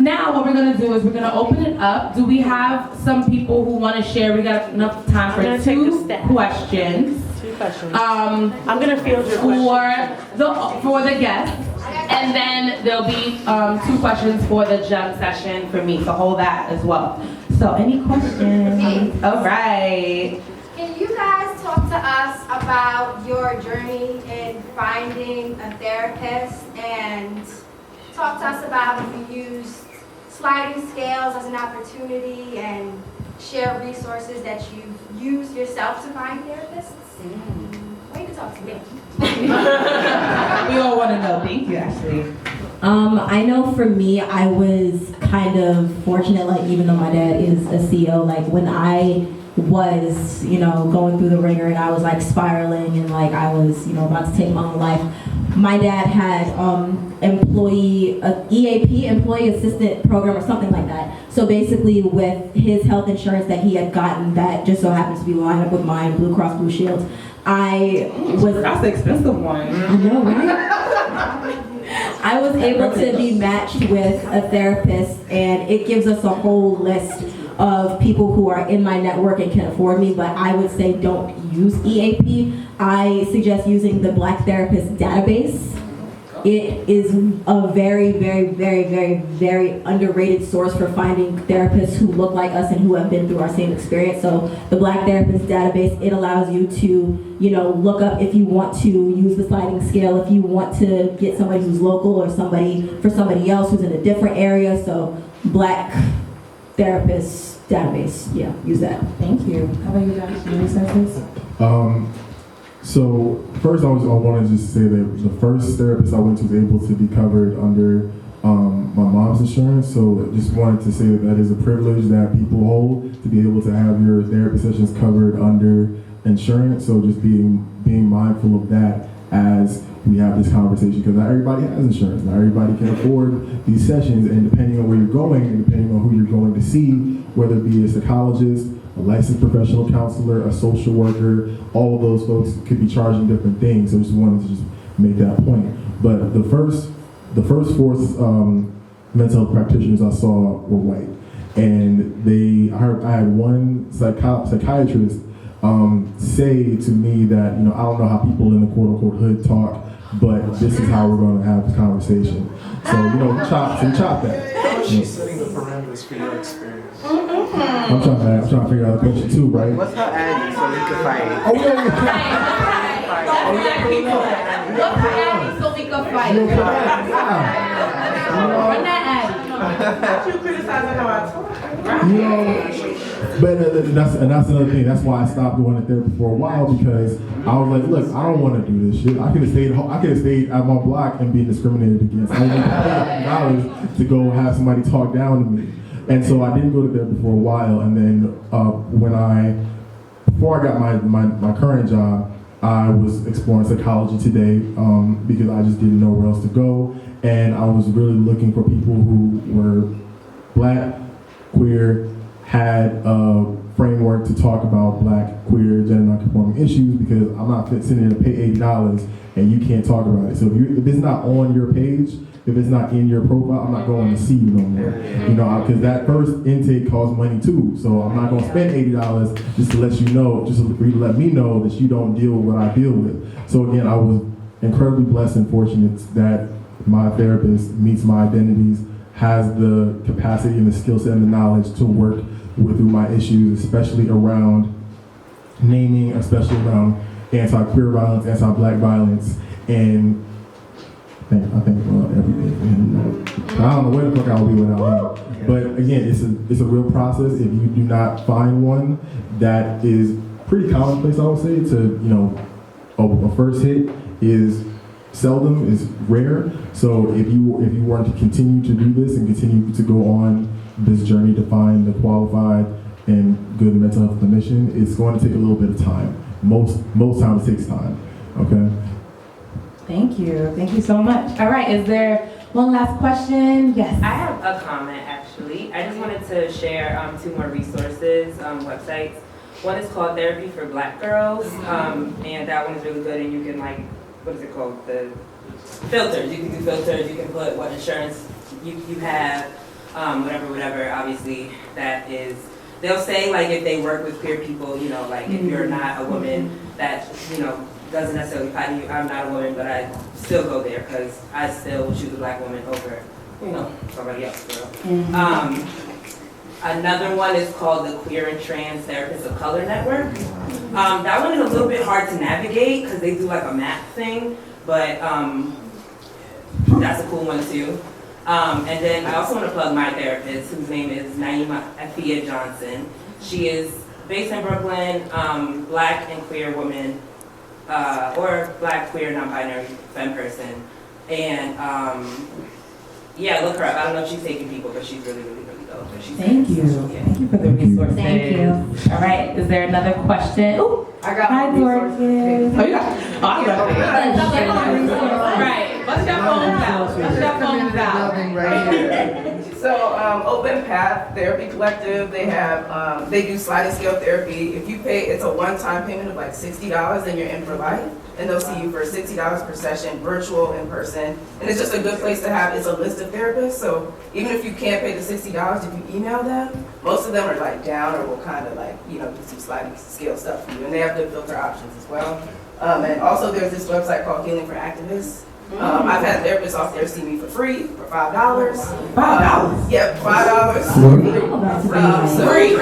now what we're gonna do is we're gonna open it up. Do we have some people who want to share? We got enough time for two questions. Two questions. I'm gonna field your questions for the guests, and then there'll be 2 questions for the jump session for me. So hold that as well. So any questions? All right. Can you guys talk to us about your journey in finding a therapist, and talk to us about if you used sliding scales as an opportunity and share resources that you've used yourself to find therapists? Well, you can talk to me. We all want to know. Thank you, Ashley. I know for me, I was kind of fortunate, like even though my dad is a CEO, like when I was, going through the ringer and I was like spiraling and like I was, about to take my own life, my dad had EAP, employee assistant program or something like that. So basically with his health insurance that he had gotten that just so happens to be lined up with mine, Blue Cross Blue Shield, That's the expensive one. I know, right? I was able to be matched with a therapist, and it gives us a whole list of people who are in my network and can afford me, but I would say don't use EAP. I suggest using the Black Therapist database. It is a very, very, very, very, very underrated source for finding therapists who look like us and who have been through our same experience. So the Black Therapist database, it allows you to, look up if you want to use the sliding scale, if you want to get somebody who's local or somebody else who's in a different area. So Black Therapist database, yeah, use that. Thank you. How about you guys? Any resources? So first I want to just say that the first therapist I went to was able to be covered under my mom's insurance. So just wanted to say that is a privilege that people hold, to be able to have your therapy sessions covered under insurance. So just being mindful of that as we have this conversation, because not everybody has insurance. Not everybody can afford these sessions, and depending on where you're going and depending on who you're going to see, whether it be a psychologist, a licensed professional counselor, a social worker, all of those folks could be charging different things. So I just wanted to just make that point. But the first 4 mental health practitioners I saw were white, and I had one psychiatrist say to me that, I don't know how people in the quote unquote hood talk, but this is how we're going to have this conversation. So chop that. How is she setting the parameters for your experience? I'm trying to figure out the question too, right? What's her Addy so we can fight? Oh, we don't What's her Addy so we can fight? Run that Addy. You criticizing how I talk. But that's another thing. That's why I stopped going to therapy for a while, because I was like, look, I don't want to do this shit. I could have stayed at my block and been discriminated against. I didn't pay $50 to go have somebody talk down to me. And so I didn't go to therapy for a while, and then before I got my current job, I was exploring psychology today because I just didn't know where else to go, and I was really looking for people who were Black, queer, had a framework to talk about Black, queer, gender non-conforming issues, because I'm not sitting there to pay $80 and you can't talk about it. So if it's not on your page, if it's not in your profile, I'm not going to see you no more. Because that first intake costs money too. So I'm not going to spend $80 just to let you know, just for you to let me know that you don't deal with what I deal with. So again, I was incredibly blessed and fortunate that my therapist meets my identities, has the capacity and the skill set and the knowledge to work through my issues, especially around naming, especially around anti-queer violence, anti-Black violence, and I think everything. I don't know where the fuck I would be without him. But again, it's a real process. If you do not find one, that is pretty commonplace, I would say. A first hit is seldom, is rare. So if you want to continue to do this and continue to go on this journey to find a qualified and good mental health clinician, it's going to take a little bit of time. Most times it takes time. Okay. Thank you. Thank you so much. All right, is there one last question? Yes. I have a comment, actually. I just wanted to share 2 more resources, websites. One is called Therapy for Black Girls, and that one is really good, and you can what is it called? The filters. You can do filters, you can put what insurance you have. whatever, obviously that is, they'll say like if they work with queer people, you know, like if you're not a woman that, you know, doesn't necessarily apply to you. I'm not a woman, but I still go there because I still would choose a black woman over, you know, somebody else. Another one is called the Queer and Trans Therapists of Color Network. That one is a little bit hard to navigate because they do like a map thing, but that's a cool one too. And then I also want to plug my therapist, whose name is Naima Afia Johnson. She is based in Brooklyn, black and queer woman, or black, queer, non-binary femme person. And yeah, look her up. I don't know if she's taking people, but she's really, really, really dope. Thank you. Yeah. Thank you for the resources. Thank you. All right, is there another question? Ooh, I got hi, resources. Dorcas. Oh, you got, oh, I got Right. Right, bust your phones out. Bust your phones out. So, Open Path Therapy Collective, they have, they do sliding scale therapy. If you pay, it's a one-time payment of like $60, then you're in for life. And they'll see you for $60 per session, virtual, in person. And it's just a good place to have, it's a list of therapists. So even if you can't pay the $60, if you email them, most of them are like down or will kind of like, you know, do some sliding scale stuff for you. And they have good filter options as well. And also there's this website called Healing for Activists. I've had therapists off there see me for free, for $5. $5? Yep, $5. Free.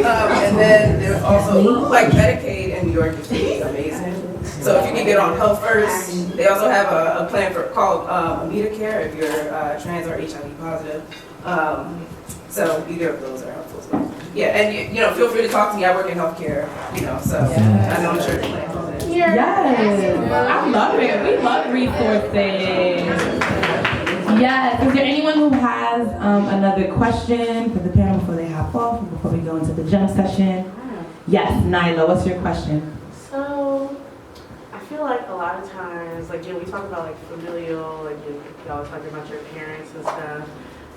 And then there's also, like Medicaid in New York is really amazing. So if you can get on Health First, they also have a plan called Medicare if you're trans or HIV positive. So either of those are helpful as well. Yeah, and you know, feel free to talk to me. I work in healthcare, you know, so I know I'm sure it's plans on that. Yes, I love it. We love resources. Yes, is there anyone who has another question for the panel before they hop off, before we go into the gem session? Yes, Nyla, what's your question? So, I feel like a lot of times, like, you know, we talk about like familial, like y'all talking about your parents and stuff.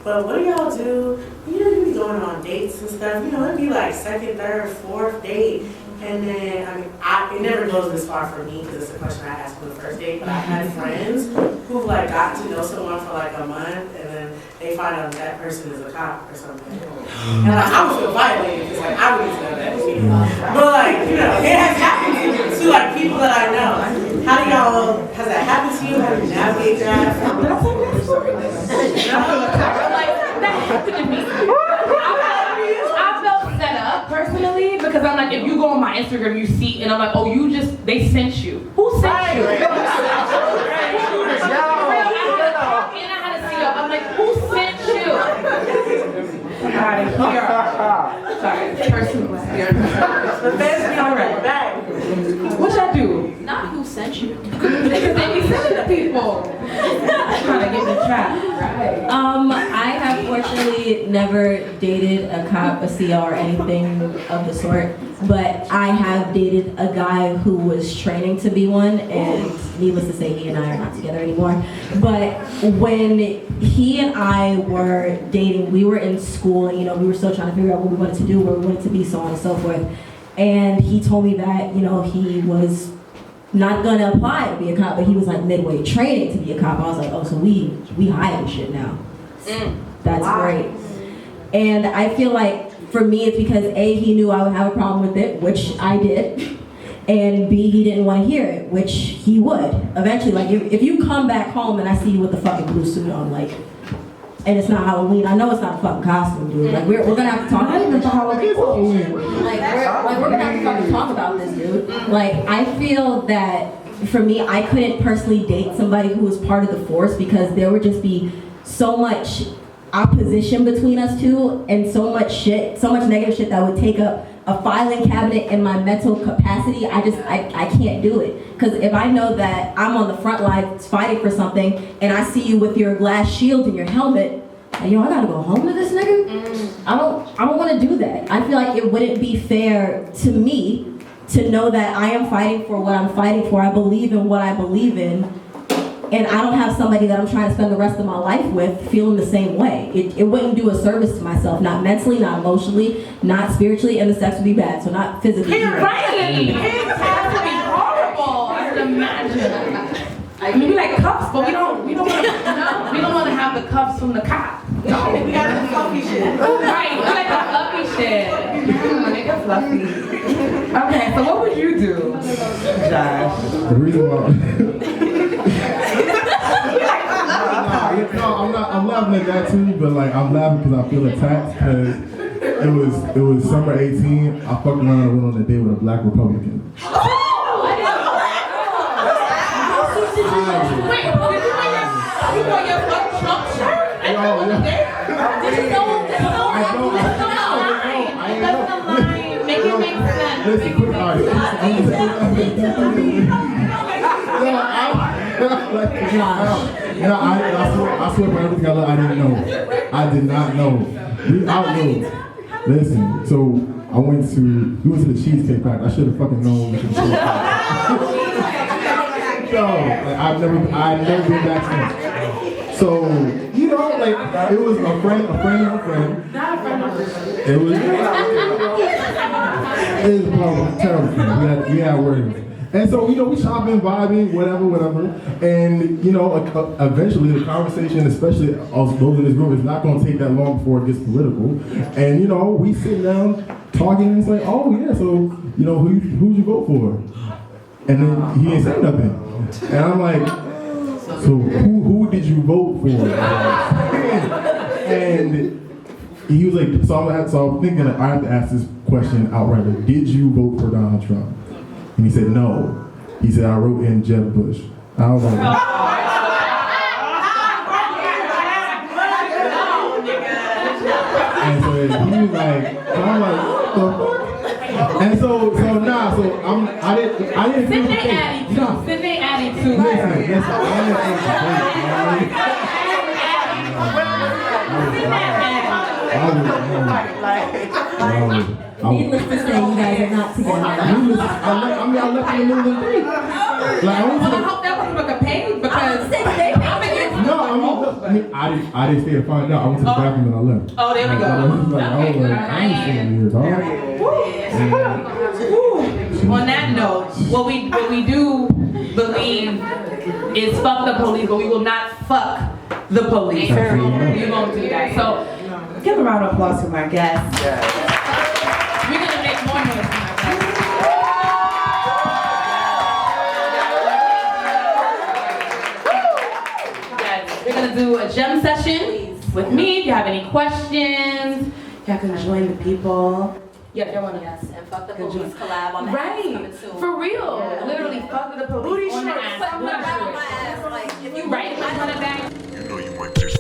But what do y'all do? You know, you be going on dates and stuff. You know, it'd be like second, third, fourth date. And then, I mean, it never goes this far for me because it's a question I asked on the first date. But I had friends who like got to know someone for like a month, and then they find out that person is a cop or something. And like, I would feel violated because like I wouldn't know that. But like, you know, it has happened to like people that I know. How do y'all? Has that happened to you? How do you navigate that? That happened to me. I felt set up personally because I'm like, if you go on my Instagram, you see, and I'm like, oh, they sent you. Who sent you? And I had to see her. I'm like, who sent you? Sorry, personal. All right. What'd I do? Not who sent you. They be sending to people. Trying to get in the trap. Right. I have fortunately never dated a cop, a CL, or anything of the sort, but I have dated a guy who was training to be one, and needless to say, he and I are not together anymore. But when he and I were dating, we were in school, and you know, we were still trying to figure out what we wanted to do, where we wanted to be, so on and so forth. And he told me that, you know, he was not gonna apply to be a cop, but he was like midway training to be a cop. I was like, oh, so we hide and shit now. That's great. And I feel like for me, it's because A, he knew I would have a problem with it, which I did, and B, he didn't want to hear it, which he would eventually. Like if you come back home and I see you with the fucking blue suit on, like, and it's not Halloween. I know it's not a fucking costume, dude. Like we're gonna have to talk. I didn't even Halloween. Like we're gonna have to fucking talk about this, dude. Like I feel that for me, I couldn't personally date somebody who was part of the force because there would just be so much opposition between us two and so much shit, so much negative shit that would take up a filing cabinet in my mental capacity. I can't do it. Because if I know that I'm on the front lines fighting for something and I see you with your glass shield and your helmet, and yo, I gotta go home to this nigga? I don't want to do that. I feel like it wouldn't be fair to me to know that I am fighting for what I'm fighting for. I believe in what I believe in. And I don't have somebody that I'm trying to spend the rest of my life with feeling the same way. It wouldn't do a service to myself, not mentally, not emotionally, not spiritually, and the sex would be bad, so not physically. You're right. It has to be horrible. I can imagine. I mean, we like cuffs, but we don't want to have the cuffs from the cop. No. shit. Right, you like the fluffy shit. Make it fluffy. Okay, so what would you do? Josh. The reason why. No, I'm laughing at that too, but like I'm laughing because I feel attacked because it was summer 18. I fucked around and went on a date with a black Republican. Wait, did you wear your Trump shirt? Yo, yeah. Did you know what the hell? I know. That's the line. Make it make sense. Listen, quick, all right. I swear by everything I love, I didn't know. I did not know. We outlawed. Listen, so we went to the Cheesecake Factory. I should have fucking known we should have. So, like, I've never been back since. So, you know, like, it was a friend of a friend. It was probably a terrible friend. We had words. And so, you know, we shopping, vibing, whatever. And, you know, eventually the conversation, especially us those in this group, is not going to take that long before it gets political. And, you know, we sit down talking and it's like, oh, yeah, so, you know, who'd you vote for? And then he ain't say nothing. And I'm like, so who did you vote for? And he was like, so I'm thinking that I have to ask this question outright. Like, did you vote for Donald Trump? And he said, no. He said, I wrote in Jeb Bush. I was like, and so he was like, I'm like, what the fuck? And so I didn't feel the case. No. Sydney attitude. Listen, Needless to say, you guys are not together. I left in the middle of the day. Like, I hope that wasn't like a pay because no, I didn't stay to find out. I went to the bathroom and I left. Oh, there we go. I ain't staying here, dog. On that note, what we do believe is fuck the police, but we will not fuck the police. We won't do that. So give a round of applause to my guests. We're gonna make more noise for my guests. We're gonna do a gem session with me. If you have any questions, y'all can join the people. Yeah, they want to. Yes, and fuck the police collab on the Right, coming soon. for real. Literally, fuck the police on the ass. Fuck my ass, like if you Right, on the back. You know you weren't just